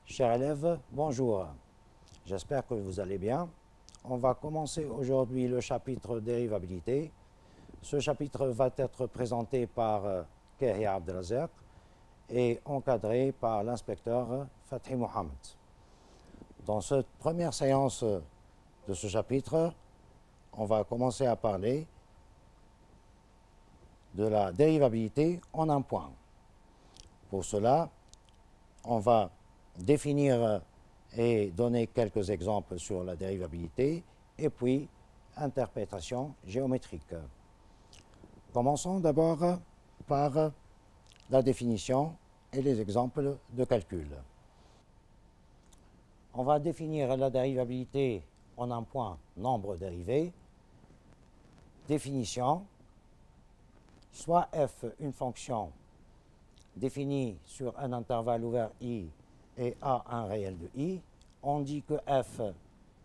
Chers élèves, bonjour. J'espère que vous allez bien. On va commencer aujourd'hui le chapitre dérivabilité. Ce chapitre va être présenté par Kehia Abdelazek et encadré par l'inspecteur Fathi Mohamed. Dans cette première séance de ce chapitre, on va commencer à parler de la dérivabilité en un point. Pour cela, on va définir et donner quelques exemples sur la dérivabilité et puis interprétation géométrique. Commençons d'abord par la définition et les exemples de calcul. On va définir la dérivabilité en un point nombre dérivé. Définition, soit f une fonction définie sur un intervalle ouvert i et a un réel de i, on dit que f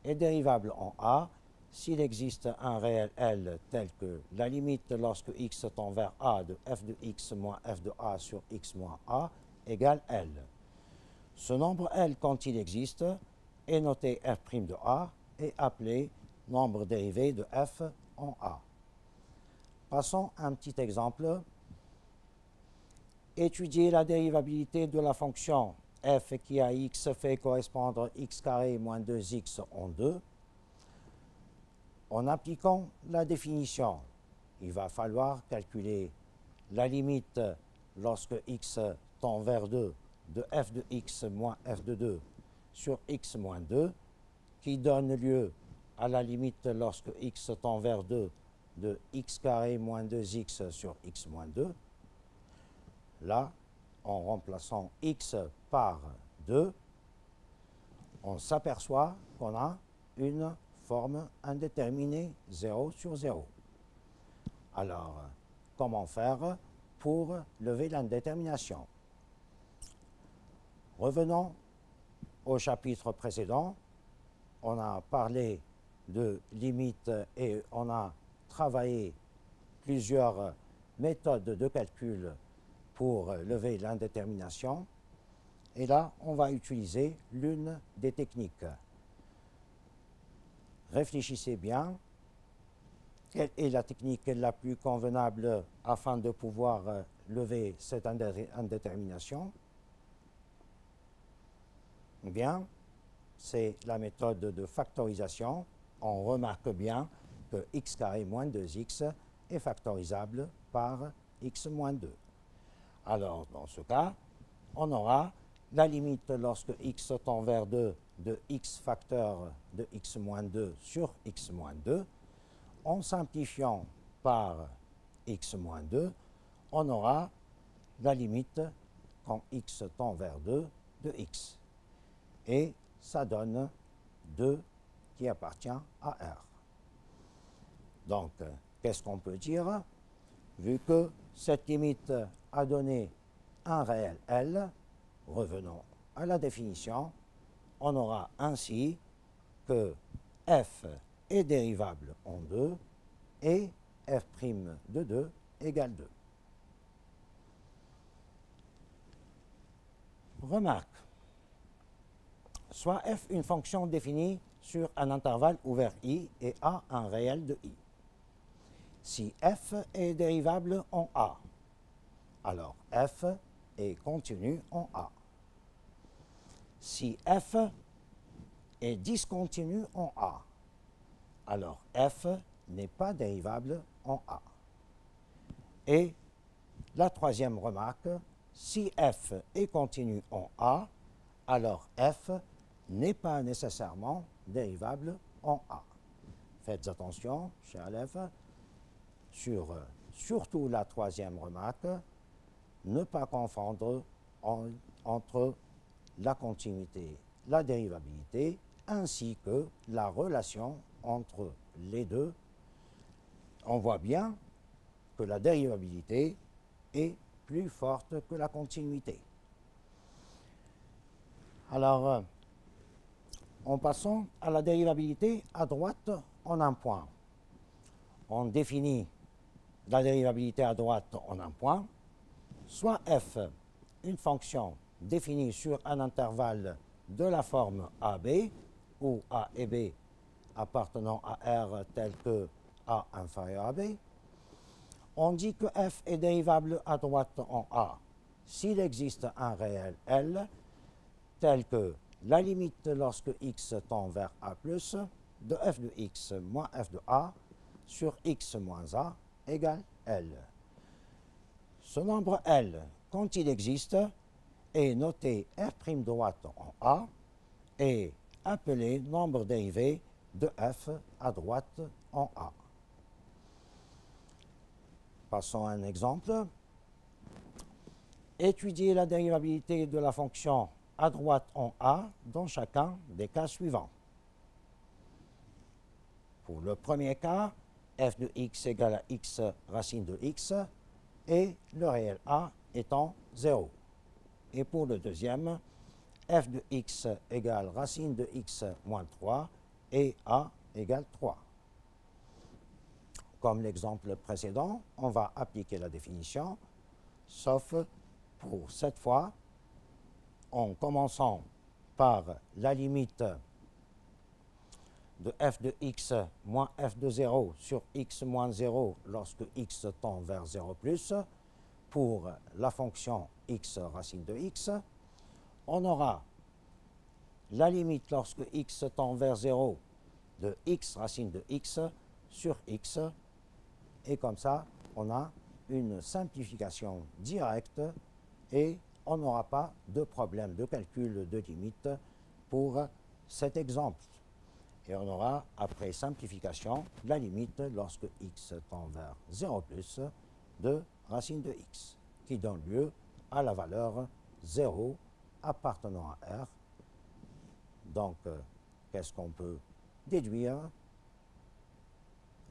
est dérivable en a s'il existe un réel L tel que la limite lorsque x tend vers a de f de x moins f de a sur x moins a égale L. Ce nombre L, quand il existe, est noté f' de a et appelé nombre dérivé de f en a. Passons à un petit exemple. Étudier la dérivabilité de la fonction f qui à x fait correspondre x carré moins 2x en 2. En appliquant la définition, il va falloir calculer la limite lorsque x tend vers 2 de f de x moins f de 2 sur x moins 2, qui donne lieu à la limite lorsque x tend vers 2 de x carré moins 2x sur x moins 2. Là, en remplaçant x par 2, on s'aperçoit qu'on a une forme indéterminée 0 sur 0. Alors, comment faire pour lever l'indétermination? Revenons au chapitre précédent. On a parlé de limites et on a travaillé plusieurs méthodes de calcul pour lever l'indétermination. Et là, on va utiliser l'une des techniques. Réfléchissez bien. Quelle est la technique la plus convenable afin de pouvoir lever cette indétermination? Eh bien, c'est la méthode de factorisation. On remarque bien que x carré moins 2x est factorisable par x moins 2. Alors, dans ce cas, on aura la limite lorsque x tend vers 2 de x facteur de x moins 2 sur x moins 2. En simplifiant par x moins 2, on aura la limite quand x tend vers 2 de x. Et ça donne 2 qui appartient à R. Donc, qu'est-ce qu'on peut dire? Vu que cette limite a donné un réel L, revenons à la définition, on aura ainsi que f est dérivable en 2 et f' de 2 égale 2. Remarque, soit f une fonction définie sur un intervalle ouvert i et a un réel de i. Si f est dérivable en a, alors f est continu en a. Si f est discontinu en a, alors f n'est pas dérivable en a. Et la troisième remarque, si f est continu en a, alors f n'est pas nécessairement dérivable en a. Faites attention, chers élèves, sur surtout la troisième remarque, ne pas confondre entre la continuité, la dérivabilité, ainsi que la relation entre les deux. On voit bien que la dérivabilité est plus forte que la continuité. Alors, en passant à la dérivabilité à droite en un point. On définit la dérivabilité à droite en un point, soit f, une fonction définie sur un intervalle de la forme AB, où A et B appartenant à R tel que A inférieur à B, on dit que f est dérivable à droite en A s'il existe un réel L tel que la limite lorsque x tend vers A+, de f de x moins f de A sur x moins A égale L. Ce nombre L, quand il existe, est noté f' droite en A et appelé nombre dérivé de f à droite en A. Passons à un exemple. Étudier la dérivabilité de la fonction à droite en A dans chacun des cas suivants. Pour le premier cas, f de x égale à x racine de x et le réel A étant 0. Et pour le deuxième, f de x égale racine de x moins 3 et A égale 3. Comme l'exemple précédent, on va appliquer la définition, sauf pour cette fois, en commençant par la limite de f de x moins f de 0 sur x moins 0 lorsque x tend vers 0 plus, pour la fonction x racine de x, on aura la limite lorsque x tend vers 0 de x racine de x sur x, et comme ça, on a une simplification directe et on n'aura pas de problème de calcul de limite pour cet exemple. Et on aura, après simplification, la limite lorsque x tend vers 0 plus de racine de x, qui donne lieu à la valeur 0 appartenant à R. Donc, qu'est-ce qu'on peut déduire?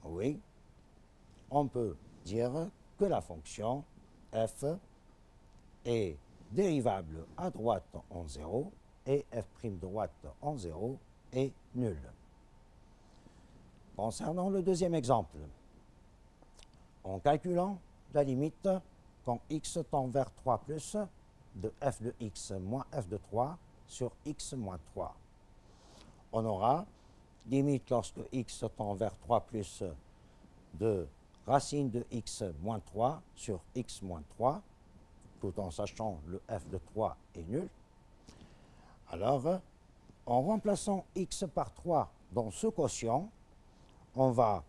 Oui, on peut dire que la fonction f est dérivable à droite en 0 et f' droite en 0 est nul. Concernant le deuxième exemple, en calculant la limite quand x tend vers 3 plus de f de x moins f de 3 sur x moins 3, on aura limite lorsque x tend vers 3 plus de racine de x moins 3 sur x moins 3, tout en sachant le f de 3 est nul. Alors, en remplaçant x par 3 dans ce quotient, on va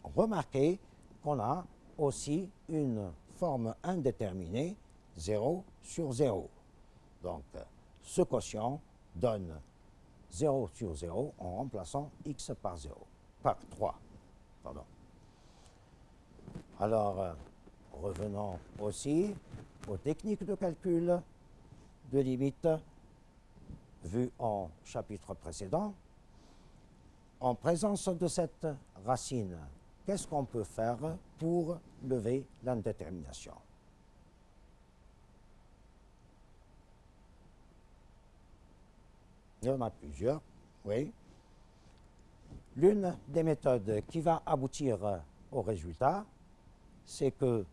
remarquer qu'on a aussi une forme indéterminée 0 sur 0. Donc, ce quotient donne 0 sur 0 en remplaçant x par 0, par 3. Pardon. Alors, revenons aussi aux techniques de calcul de limite vues en chapitre précédent. En présence de cette racine, qu'est-ce qu'on peut faire pour lever l'indétermination? Il y en a plusieurs, oui. L'une des méthodes qui va aboutir au résultat, c'est que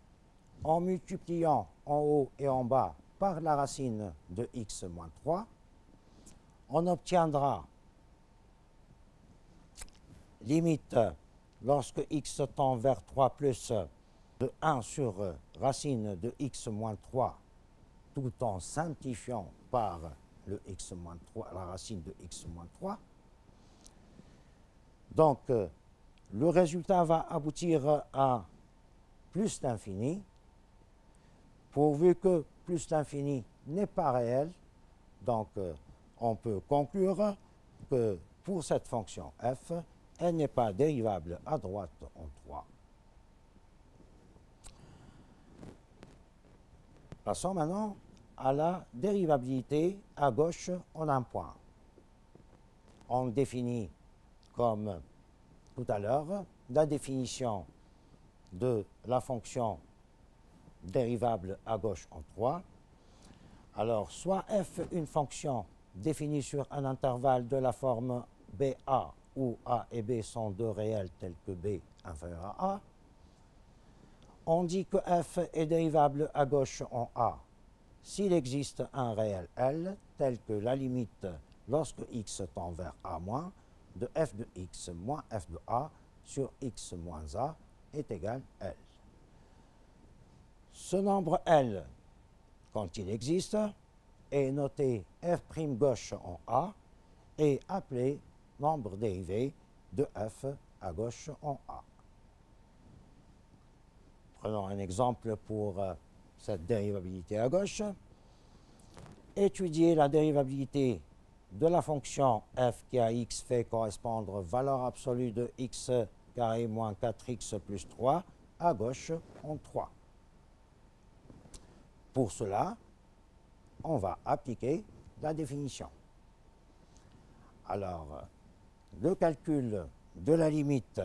en multipliant en haut et en bas par la racine de x moins 3, on obtiendra limite lorsque x tend vers 3 plus de 1 sur racine de x moins 3, tout en simplifiant par le x moins 3, la racine de x moins 3. Donc, le résultat va aboutir à plus d'infini, pourvu que plus d'infini n'est pas réel. Donc, on peut conclure que pour cette fonction f, elle n'est pas dérivable à droite en 3. Passons maintenant à la dérivabilité à gauche en un point. On définit, comme tout à l'heure, la définition de la fonction dérivable à gauche en 3. Alors, soit f une fonction définie sur un intervalle de la forme BA, où A et B sont deux réels tels que B inférieur à A. On dit que f est dérivable à gauche en A s'il existe un réel L tel que la limite lorsque x tend vers a moins de f de x moins f de a sur x moins a est égal à L. Ce nombre L, quand il existe, est noté f' gauche en A et appelé nombre dérivé de f à gauche en A. Prenons un exemple pour cette dérivabilité à gauche. Étudier la dérivabilité de la fonction f qui à x fait correspondre valeur absolue de x carré moins 4x plus 3 à gauche en 3. Pour cela, on va appliquer la définition. Alors, le calcul de la limite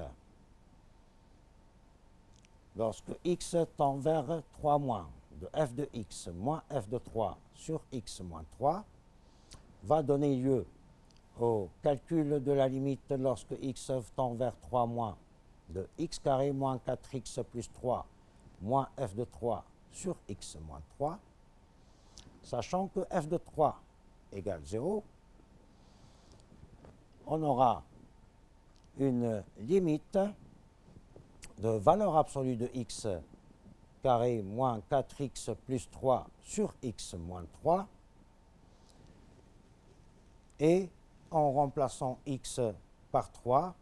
lorsque x tend vers 3 moins de f de x moins f de 3 sur x moins 3 va donner lieu au calcul de la limite lorsque x tend vers 3 moins de x carré moins 4x plus 3 moins f de 3 sur x moins 3, sachant que f de 3 égale 0, on aura une limite de valeur absolue de x carré moins 4x plus 3 sur x moins 3, et en remplaçant x par 3,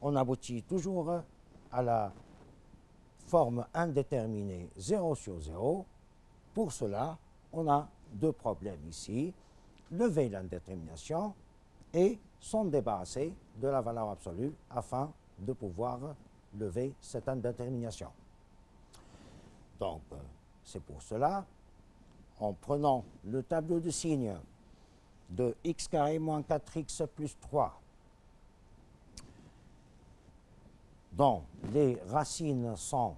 on aboutit toujours à la forme indéterminée 0 sur 0. Pour cela, on a deux problèmes ici, lever l'indétermination et s'en débarrasser de la valeur absolue afin de pouvoir lever cette indétermination. Donc, c'est pour cela, en prenant le tableau de signes de x carré moins 4x plus 3, dont les racines sont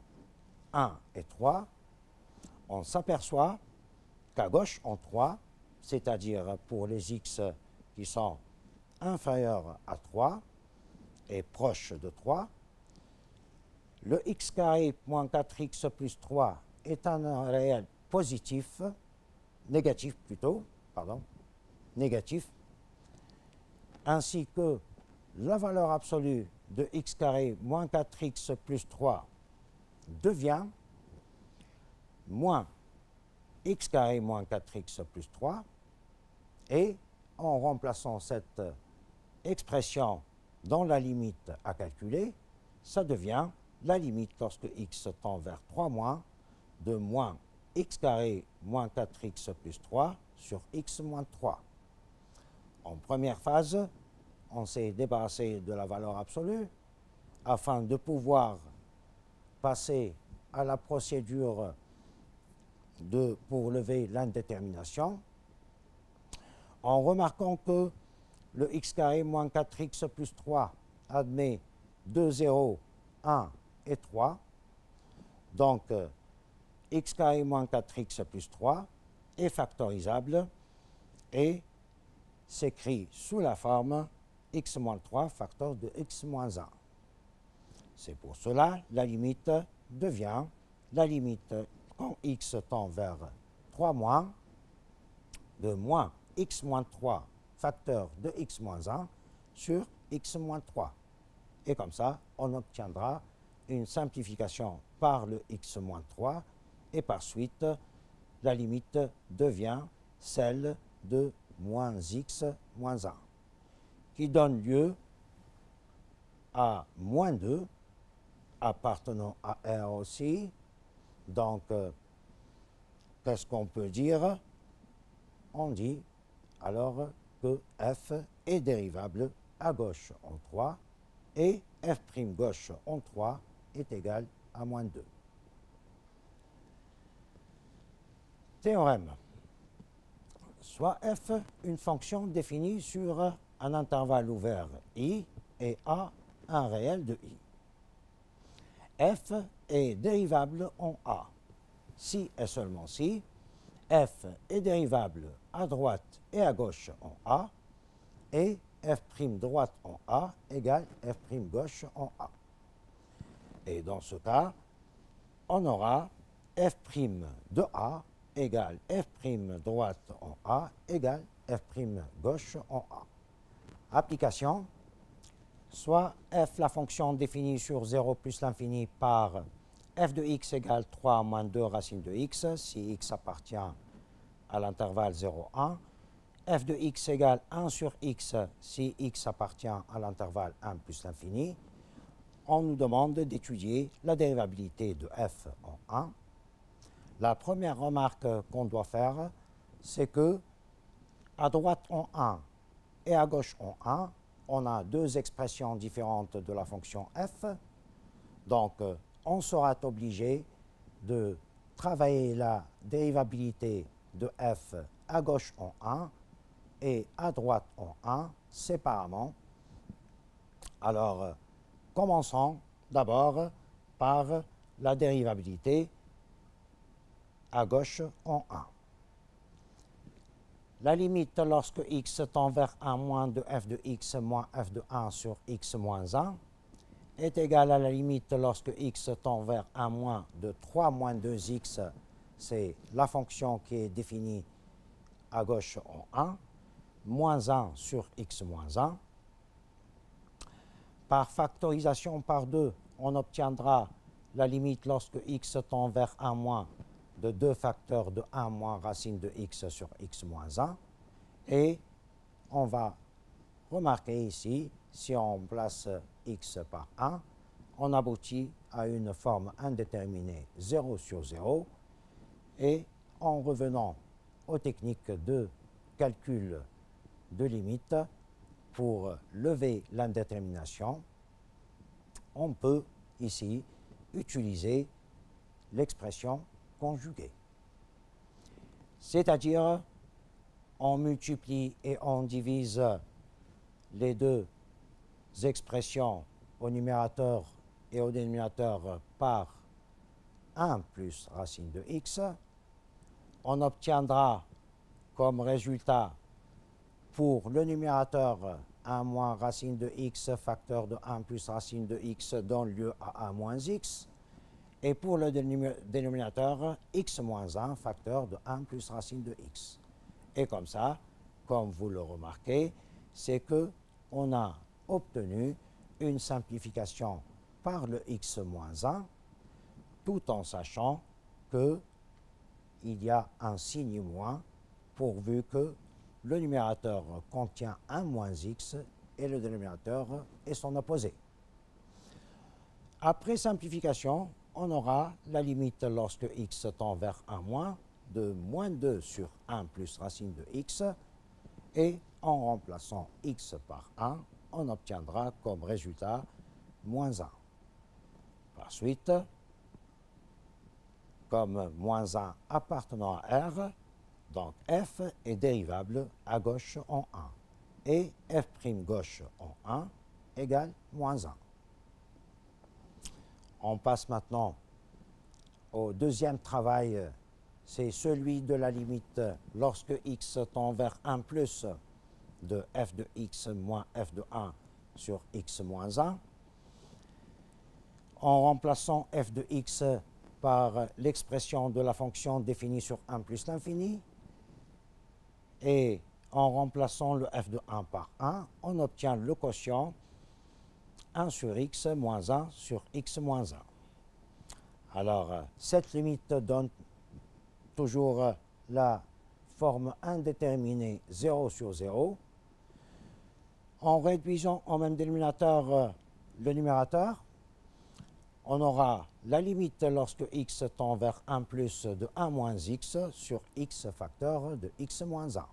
1 et 3, on s'aperçoit qu'à gauche en 3, c'est-à-dire pour les x qui sont inférieurs à 3 et proches de 3, le x carré moins 4x plus 3 est un réel positif, négatif plutôt, négatif, ainsi que la valeur absolue de x carré moins 4x plus 3 devient moins x carré moins 4x plus 3, et en remplaçant cette expression dans la limite à calculer, ça devient la limite lorsque x tend vers 3 moins de moins x carré moins 4x plus 3 sur x moins 3. En première phase, on s'est débarrassé de la valeur absolue afin de pouvoir passer à la procédure pour lever l'indétermination, en remarquant que le x carré moins 4x plus 3 admet 2 zéros, 1 et 3. Donc, x carré moins 4x plus 3 est factorisable et s'écrit sous la forme x moins 3 facteur de x moins 1. C'est pour cela la limite devient la limite quand x tend vers 3 moins de moins x moins 3 facteur de x moins 1 sur x moins 3. Et comme ça, on obtiendra une simplification par le x moins 3 et par suite, la limite devient celle de moins x moins 1, qui donne lieu à moins 2 appartenant à R aussi. Donc, qu'est-ce qu'on peut dire? On dit alors que f est dérivable à gauche en 3 et f' gauche en 3 est égal à moins 2. Théorème. Soit f une fonction définie sur un intervalle ouvert i et a un réel de i. F est dérivable en a. Si et seulement si f est dérivable à droite et à gauche en a et f' droite en a égale f' gauche en a. Et dans ce cas, on aura f' de a égale f' droite en A égale f' gauche en A. Application, soit f, la fonction définie sur 0 plus l'infini par f de x égale 3 moins 2 racine de x, si x appartient à l'intervalle 0, 1. F de x égale 1 sur x, si x appartient à l'intervalle 1 plus l'infini. On nous demande d'étudier la dérivabilité de f en 1. La première remarque qu'on doit faire, c'est que à droite en 1 et à gauche en 1, on a deux expressions différentes de la fonction f. Donc, on sera obligé de travailler la dérivabilité de f à gauche en 1 et à droite en 1 séparément. Alors, commençons d'abord par la dérivabilité à gauche en 1. La limite lorsque x tend vers 1 moins de f de x moins f de 1 sur x moins 1 est égale à la limite lorsque x tend vers 1 moins de 3 moins 2x, c'est la fonction qui est définie à gauche en 1, moins 1 sur x moins 1. Par factorisation par 2, on obtiendra la limite lorsque x tend vers 1 moins de 2 facteurs de 1 moins racine de x sur x moins 1. Et on va remarquer ici, si on place x par 1, on aboutit à une forme indéterminée 0 sur 0. Et en revenant aux techniques de calcul de limite, pour lever l'indétermination, on peut ici utiliser l'expression conjuguée. C'est-à-dire, on multiplie et on divise les deux expressions au numérateur et au dénominateur par 1 plus racine de x. On obtiendra comme résultat pour le numérateur 1 moins racine de x facteur de 1 plus racine de x donne lieu à 1 moins x. Et pour le dénominateur, x moins 1 facteur de 1 plus racine de x. Et comme ça, comme vous le remarquez, c'est qu'on a obtenu une simplification par le x moins 1, tout en sachant qu'il y a un signe moins pourvu que le numérateur contient 1 moins x et le dénominateur est son opposé. Après simplification, on aura la limite lorsque x tend vers 1 moins de moins 2 sur 1 plus racine de x, et en remplaçant x par 1, on obtiendra comme résultat moins 1. Par suite, comme moins 1 appartenant à R, donc f est dérivable à gauche en 1, et f' gauche en 1 égale moins 1. On passe maintenant au deuxième travail, c'est celui de la limite lorsque x tend vers 1 plus de f de x moins f de 1 sur x moins 1. En remplaçant f de x par l'expression de la fonction définie sur 1 plus l'infini, et en remplaçant le f de 1 par 1, on obtient le quotient 1 sur x moins 1 sur x moins 1. Alors, cette limite donne toujours la forme indéterminée 0 sur 0. En réduisant au même dénominateur le numérateur, on aura la limite lorsque x tend vers 1 plus de 1 moins x sur x facteur de x moins 1.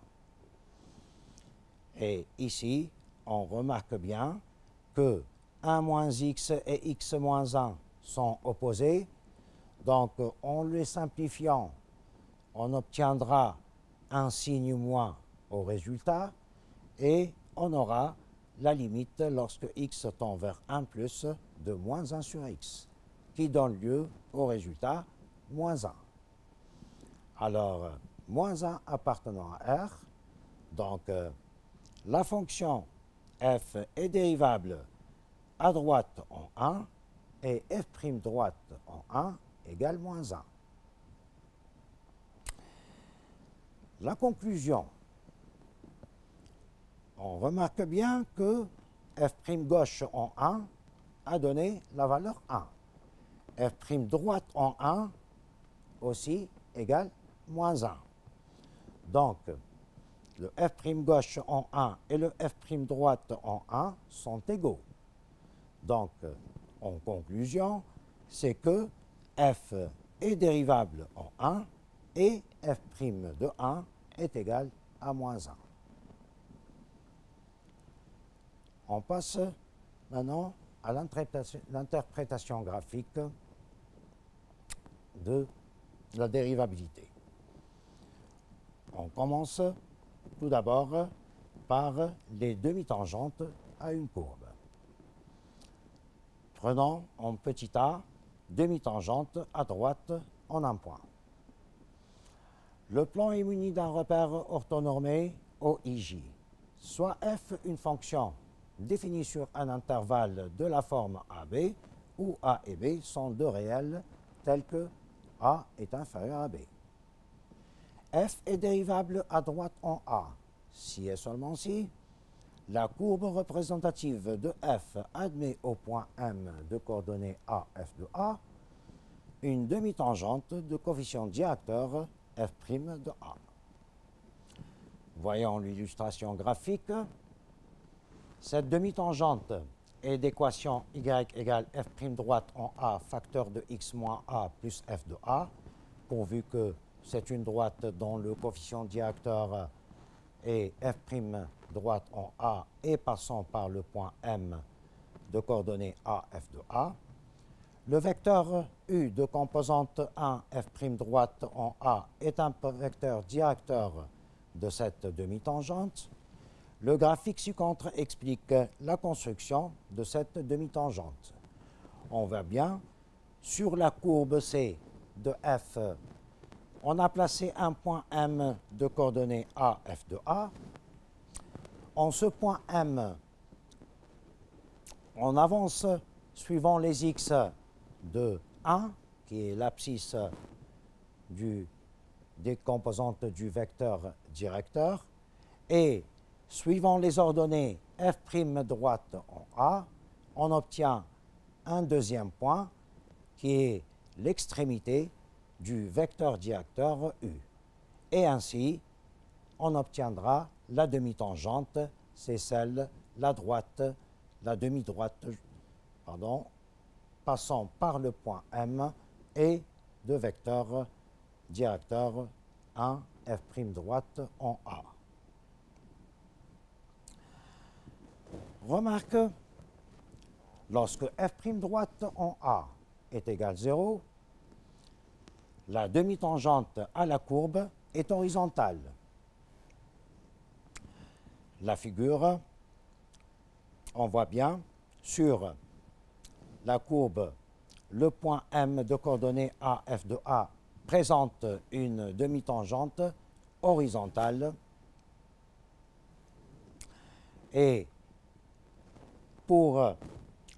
Et ici, on remarque bien que 1 moins x et x moins 1 sont opposés. Donc, en les simplifiant, on obtiendra un signe moins au résultat et on aura la limite lorsque x tend vers 1 plus de moins 1 sur x, qui donne lieu au résultat moins 1. Alors, moins 1 appartenant à R, donc la fonction f est dérivable à droite en 1 et f' droite en 1 égale moins 1. La conclusion. On remarque bien que f' gauche en 1 a donné la valeur 1. f' droite en 1 aussi égale moins 1. Donc, le f' gauche en 1 et le f' droite en 1 sont égaux. Donc, en conclusion, c'est que f est dérivable en 1 et f' de 1 est égal à moins 1. On passe maintenant à l'interprétation graphique de la dérivabilité. On commence tout d'abord par les demi-tangentes à une courbe. Prenons en petit a demi-tangente à droite en un point. Le plan est muni d'un repère orthonormé OIJ. Soit f une fonction définie sur un intervalle de la forme AB, où A et B sont deux réels tels que A est inférieur à B. F est dérivable à droite en A, si et seulement si la courbe représentative de f admet au point M de coordonnées A, f de A, une demi-tangente de coefficient directeur f' de A. Voyons l'illustration graphique. Cette demi-tangente est d'équation y égale f' droite en A facteur de x moins A plus f de A, pourvu que c'est une droite dont le coefficient directeur est f' droite en A et passant par le point M de coordonnées A, f de A. Le vecteur U de composante 1 f' droite en A est un vecteur directeur de cette demi-tangente. Le graphique ci-contre explique la construction de cette demi-tangente. On voit bien, sur la courbe C de f, on a placé un point M de coordonnées A, f de A. En ce point M, on avance suivant les x de 1, qui est l'abscisse des composantes du vecteur directeur, et suivant les ordonnées f' droite en A, on obtient un deuxième point qui est l'extrémité du vecteur directeur U. Et ainsi, on obtiendra la demi-tangente, c'est celle, la demi-droite, passant par le point M et de vecteur directeur 1 f' droite en A. Remarque, lorsque f' droite en A est égal à 0, la demi-tangente à la courbe est horizontale. La figure, on voit bien, sur la courbe, le point M de coordonnées A, f de A présente une demi-tangente horizontale et pour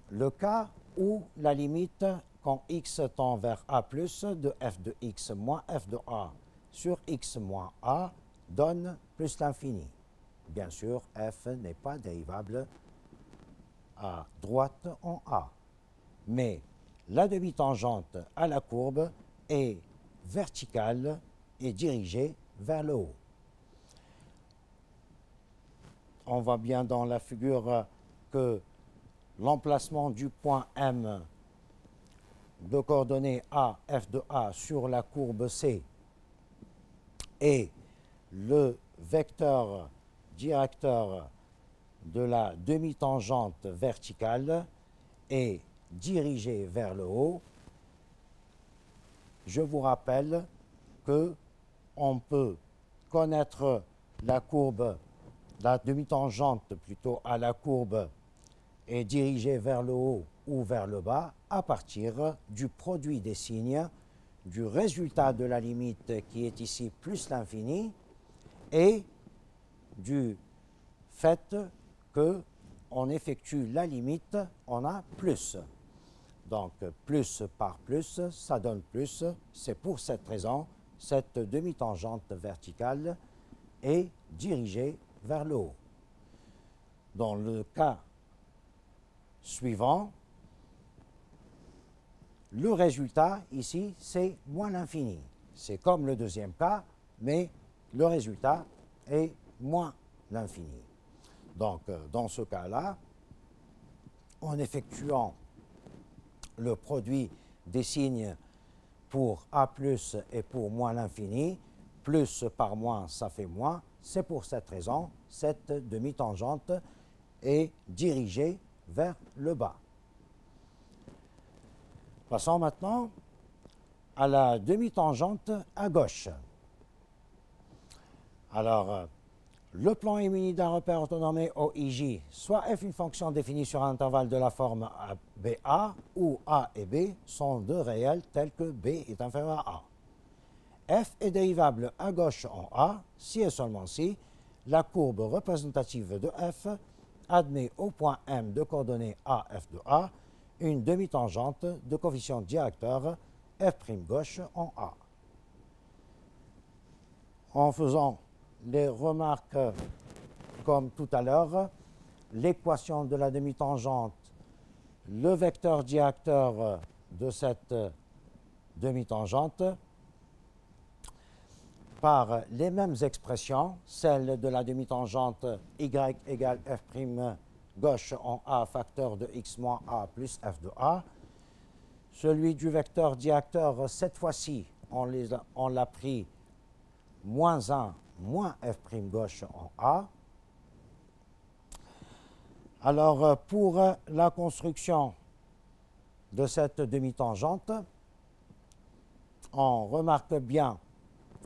le cas où la limite quand x tend vers A+, de f de x moins f de A sur x moins A donne plus l'infini. Bien sûr, f n'est pas dérivable à droite en A. Mais la demi-tangente à la courbe est verticale et dirigée vers le haut. On voit bien dans la figure que l'emplacement du point M de coordonnées A, f de A sur la courbe C et le vecteur directeur de la demi-tangente verticale est dirigé vers le haut. Je vous rappelle que on peut connaître la courbe, la demi-tangente plutôt à la courbe est dirigée vers le haut ou vers le bas à partir du produit des signes, du résultat de la limite qui est ici plus l'infini et du fait que on effectue la limite, on a plus. Donc plus par plus, ça donne plus. C'est pour cette raison, cette demi-tangente verticale est dirigé vers le haut. Dans le cas suivant, le résultat ici, c'est moins l'infini. C'est comme le deuxième cas, mais le résultat est moins l'infini. Donc, dans ce cas-là, en effectuant le produit des signes pour A plus et pour moins l'infini, plus par moins, ça fait moins. C'est pour cette raison, cette demi-tangente est dirigée vers le bas. Passons maintenant à la demi-tangente à gauche. Alors, le plan est muni d'un repère orthonormé OIJ, soit f une fonction définie sur un intervalle de la forme BA, où A et B sont deux réels tels que B est inférieur à A. F est dérivable à gauche en A, si et seulement si la courbe représentative de F admet au point M de coordonnées A, F de A, une demi-tangente de coefficient directeur F' gauche en A. En faisant les remarques comme tout à l'heure, l'équation de la demi-tangente, le vecteur directeur de cette demi-tangente, par les mêmes expressions, celle de la demi-tangente y égale f' gauche en A facteur de x moins A plus f de A, celui du vecteur directeur, cette fois-ci, on l'a pris moins 1 moins f' gauche en A. Alors, pour la construction de cette demi-tangente, on remarque bien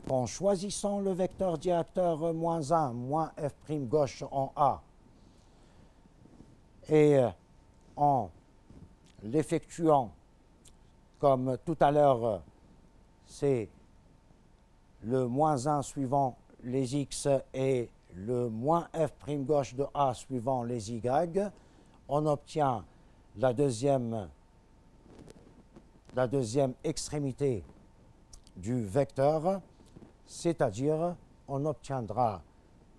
qu'en choisissant le vecteur directeur moins 1 moins f' gauche en A et en l'effectuant comme tout à l'heure, c'est le moins 1 suivant les x et le moins f' gauche de A suivant les y, on obtient la deuxième extrémité du vecteur, c'est-à-dire on obtiendra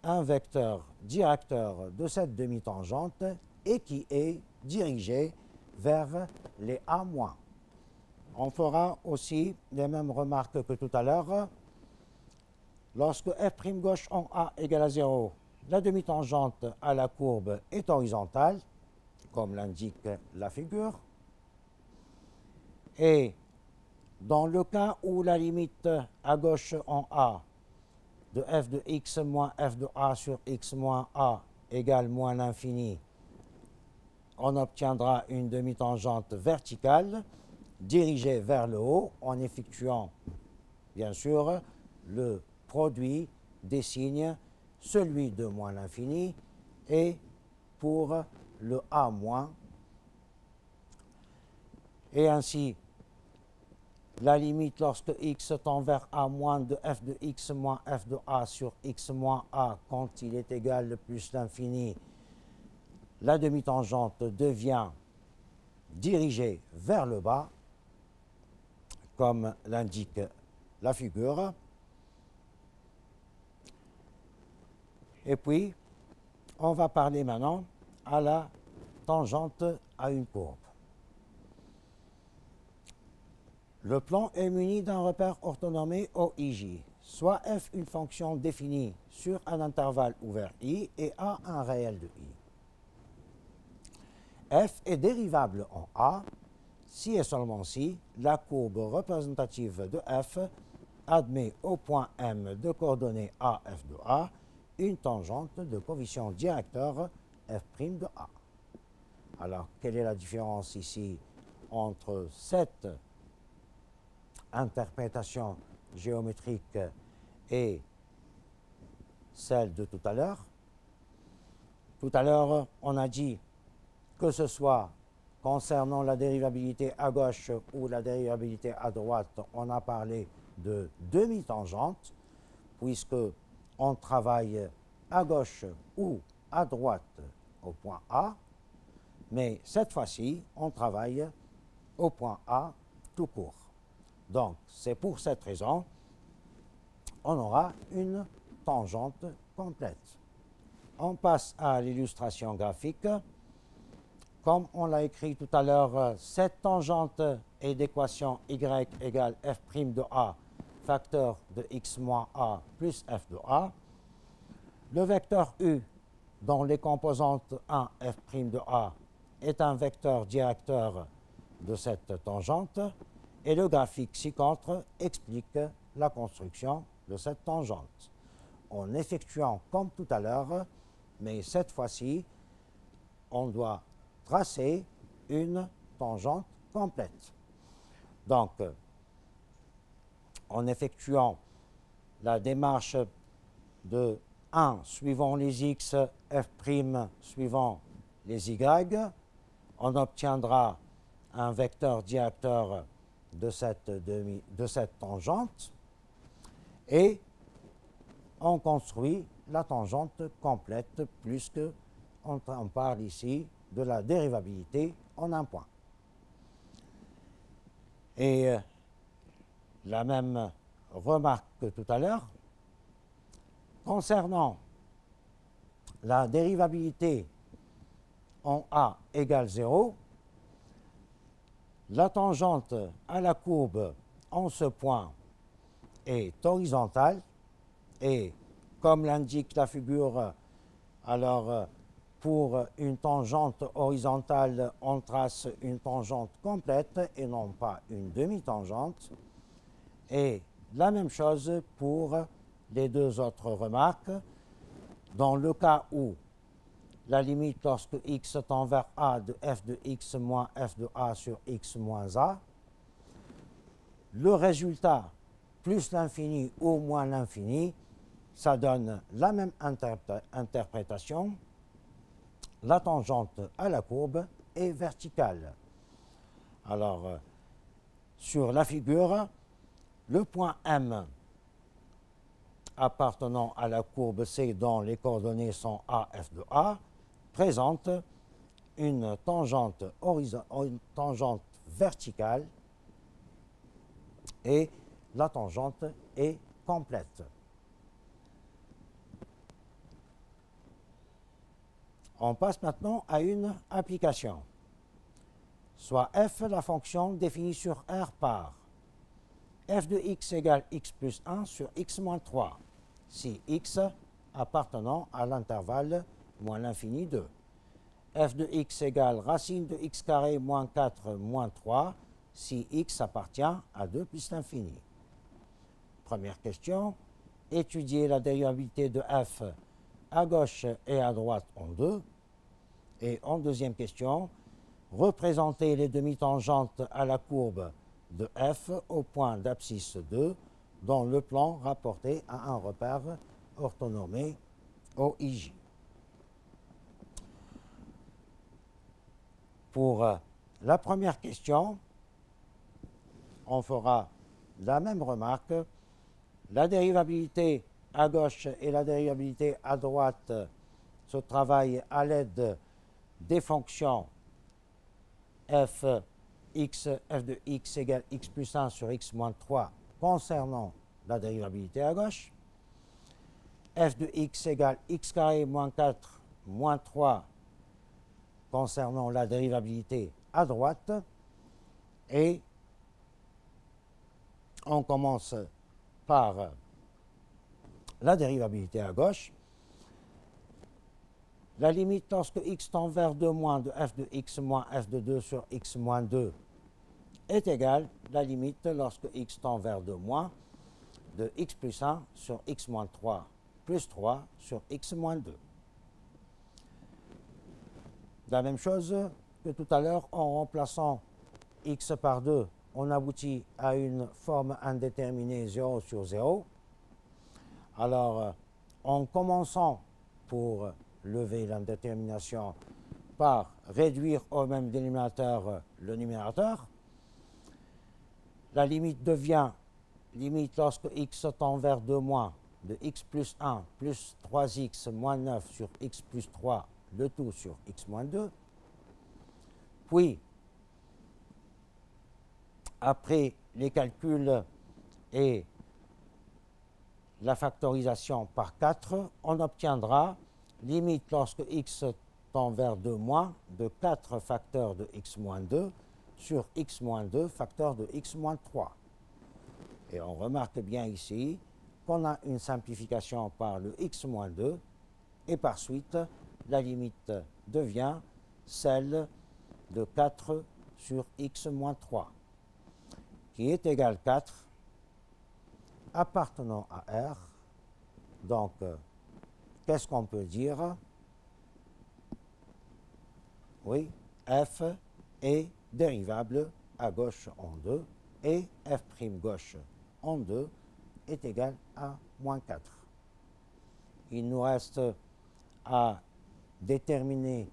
un vecteur directeur de cette demi-tangente et qui est dirigé vers les A-. On fera aussi les mêmes remarques que tout à l'heure. Lorsque f' gauche en A égale à 0, la demi-tangente à la courbe est horizontale, comme l'indique la figure. Et dans le cas où la limite à gauche en A de f de x moins f de A sur x moins A égale moins l'infini, on obtiendra une demi-tangente verticale dirigée vers le haut en effectuant, bien sûr, le produit des signes, celui de moins l'infini et pour le A-. Et ainsi, la limite lorsque x tend vers A- de f de x moins f de A sur x moins A quand il est égal à plus l'infini, la demi-tangente devient dirigée vers le bas, comme l'indique la figure. Et puis, on va parler maintenant à la tangente à une courbe. Le plan est muni d'un repère orthonormé OIJ, soit f une fonction définie sur un intervalle ouvert I et A un réel de I. F est dérivable en A si et seulement si la courbe représentative de f admet au point M de coordonnées A, f de A une tangente de coefficient directeur f' de A. Alors, quelle est la différence ici entre cette interprétation géométrique et celle de tout à l'heure? Tout à l'heure, on a dit que ce soit concernant la dérivabilité à gauche ou la dérivabilité à droite, on a parlé de demi-tangente, puisque on travaille à gauche ou à droite au point A, mais cette fois-ci, on travaille au point A tout court. Donc, c'est pour cette raison, on aura une tangente complète. On passe à l'illustration graphique. Comme on l'a écrit tout à l'heure, cette tangente est d'équation y égale f' de a, facteur de x moins a plus f de a. Le vecteur u, dont les composantes 1, f' de a, est un vecteur directeur de cette tangente, et le graphique ci-contre explique la construction de cette tangente. En effectuant comme tout à l'heure, mais cette fois-ci, on doit tracer une tangente complète. Donc, en effectuant la démarche de 1 suivant les x, f' suivant les y, on obtiendra un vecteur directeur de cette tangente et on construit la tangente complète puisque on parle ici de la dérivabilité en un point. Et la même remarque que tout à l'heure, concernant la dérivabilité en a égale 0, la tangente à la courbe en ce point est horizontale et comme l'indique la figure, alors pour une tangente horizontale, on trace une tangente complète et non pas une demi-tangente. Et la même chose pour les deux autres remarques. Dans le cas où la limite lorsque x tend vers a de f de x moins f de a sur x moins a, le résultat plus l'infini ou moins l'infini, ça donne la même interprétation. La tangente à la courbe est verticale. Alors, sur la figure, le point M appartenant à la courbe C dont les coordonnées sont A, F de A, présente une tangente verticale et la tangente est complète. On passe maintenant à une application. Soit f, la fonction définie sur R par f de x égale x plus 1 sur x moins 3, si x appartenant à l'intervalle moins l'infini 2. F de x égale racine de x carré moins 4 moins 3, si x appartient à 2 plus l'infini. Première question, étudier la dérivabilité de f à gauche et à droite en 2. Et en deuxième question, représenter les demi-tangentes à la courbe de f au point d'abscisse 2 dans le plan rapporté à un repère orthonormé OIJ. Pour la première question, on fera la même remarque. La dérivabilité à gauche et la dérivabilité à droite se travaillent à l'aide des fonctions f de x égale x plus 1 sur x moins 3 concernant la dérivabilité à gauche, f de x égale x carré moins 4 moins 3 concernant la dérivabilité à droite, et on commence par la dérivabilité à gauche. La limite lorsque x tend vers 2 moins de f de x moins f de 2 sur x moins 2 est égale la limite lorsque x tend vers 2 moins de x plus 1 sur x moins 3 plus 3 sur x moins 2. La même chose que tout à l'heure, en remplaçant x par 2, on aboutit à une forme indéterminée 0 sur 0. Alors, en commençant pour lever l'indétermination par réduire au même dénominateur le numérateur, la limite devient limite lorsque x tend vers 2 moins de x plus 1 plus 3x moins 9 sur x plus 3, le tout sur x moins 2. Puis, après les calculs et la factorisation par 4, on obtiendra limite lorsque x tend vers 2 moins de 4 facteurs de x moins 2 sur x moins 2 facteur de x moins 3. Et on remarque bien ici qu'on a une simplification par le x moins 2 et par suite la limite devient celle de 4 sur x moins 3 qui est égal 4 appartenant à R. Donc, qu'est-ce qu'on peut dire? Oui, f est dérivable à gauche en 2 et f' gauche en 2 est égal à moins 4. Il nous reste à déterminer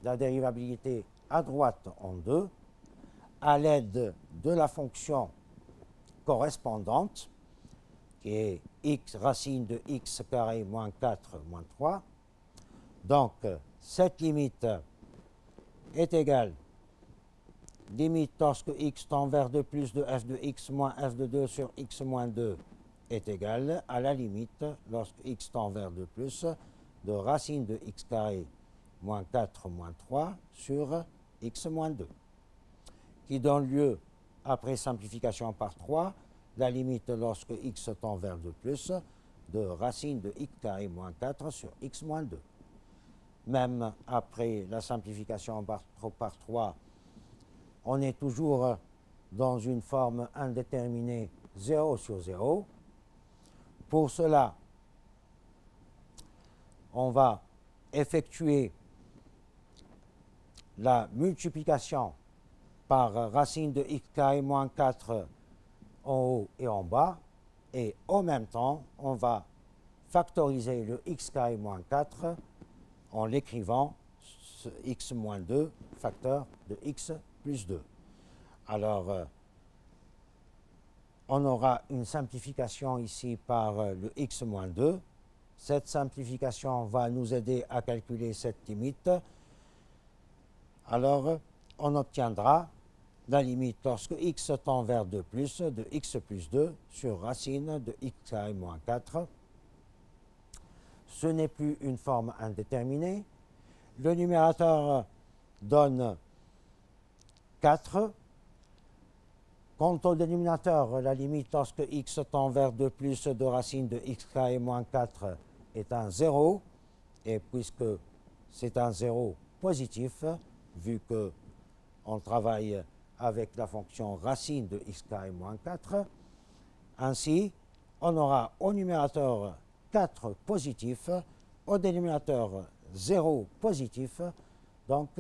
la dérivabilité à droite en 2 à l'aide de la fonction correspondante qui est x racine de x carré moins 4 moins 3. Donc, cette limite est égale limite lorsque x tend vers 2 plus de f de x moins f de 2 sur x moins 2 est égale à la limite lorsque x tend vers 2 plus de racine de x carré moins 4 moins 3 sur x moins 2 qui donne lieu, après simplification par 3, la limite lorsque x tend vers 2 plus de racine de x carré moins 4 sur x moins 2. Même après la simplification par 3, on est toujours dans une forme indéterminée 0 sur 0. Pour cela, on va effectuer la multiplication par racine de x carré moins 4 en haut et en bas, et en même temps, on va factoriser le x carré moins 4 en l'écrivant x moins 2 facteur de x plus 2. Alors, on aura une simplification ici par le x moins 2. Cette simplification va nous aider à calculer cette limite. Alors, on obtiendra la limite lorsque x tend vers 2 plus de x plus 2 sur racine de x carré moins 4. Ce n'est plus une forme indéterminée. Le numérateur donne 4. Quant au dénominateur, la limite lorsque x tend vers 2 plus de racine de x carré moins 4 est un 0. Et puisque c'est un 0 positif, vu que on travaille avec la fonction racine de x carré moins 4, ainsi, on aura au numérateur 4 positif, au dénominateur 0 positif, donc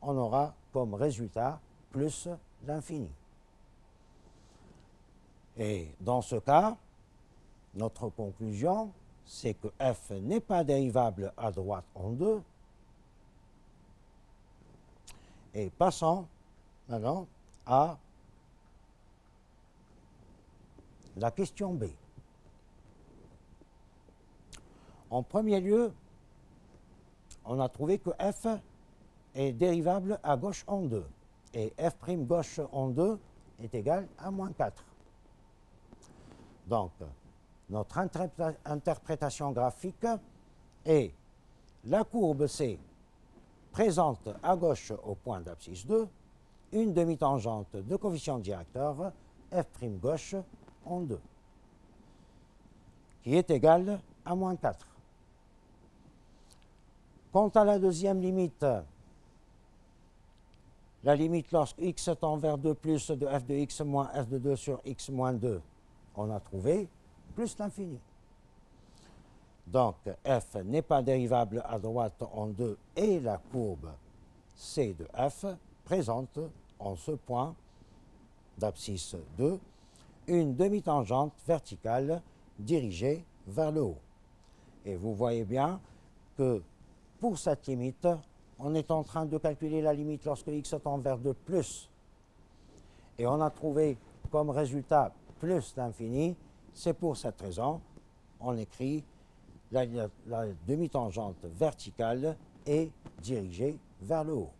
on aura comme résultat plus l'infini. Et dans ce cas, notre conclusion, c'est que f n'est pas dérivable à droite en 2. Et passons maintenant à la question B. En premier lieu, on a trouvé que f est dérivable à gauche en 2. Et f' gauche en 2 est égal à moins 4. Donc, notre interprétation graphique est la courbe C présente à gauche au point d'abscisse 2 une demi-tangente de coefficient directeur f' gauche en 2 qui est égale à moins 4. Quant à la deuxième limite, la limite lorsque x tend vers 2 plus de f de x moins f de 2 sur x moins 2, on a trouvé plus l'infini. Donc, f n'est pas dérivable à droite en 2 et la courbe C de f présente en ce point d'abscisse 2 une demi-tangente verticale dirigée vers le haut. Et vous voyez bien que pour cette limite, on est en train de calculer la limite lorsque x tend vers 2 plus. Et on a trouvé comme résultat plus l'infini. C'est pour cette raison on écrit la demi-tangente verticale est dirigée vers le haut.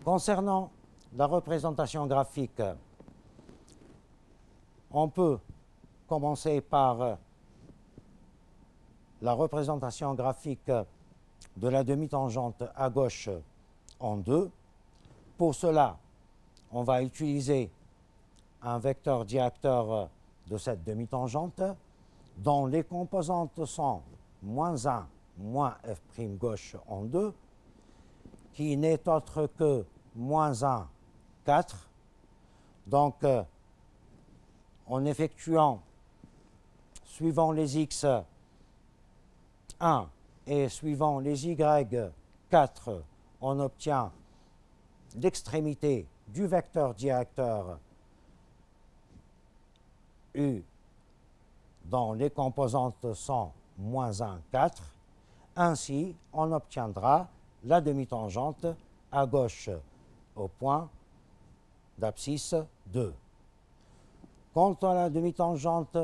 Concernant la représentation graphique, on peut commencer par la représentation graphique de la demi-tangente à gauche en 2. Pour cela, on va utiliser un vecteur directeur de cette demi-tangente dont les composantes sont moins 1, moins f' gauche en 2, qui n'est autre que moins 1, 4. Donc, en effectuant, suivant les x 1 et suivant les y 4, on obtient l'extrémité du vecteur directeur U dont les composantes sont moins 1, 4. Ainsi, on obtiendra la demi-tangente à gauche au point d'abscisse 2. Quant à la demi-tangente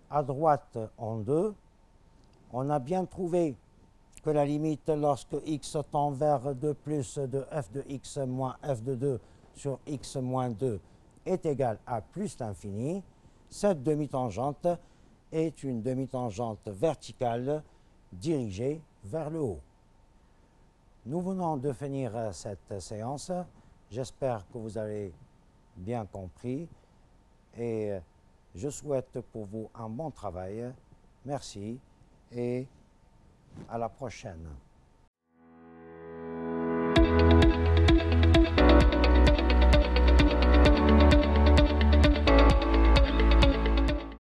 à droite en 2, on a bien trouvé que la limite lorsque x tend vers 2 plus de f de x moins f de 2 sur x moins 2 est égale à plus l'infini. Cette demi-tangente est une demi-tangente verticale dirigée vers le haut. Nous venons de finir cette séance. J'espère que vous avez bien compris et je souhaite pour vous un bon travail. Merci et à la prochaine.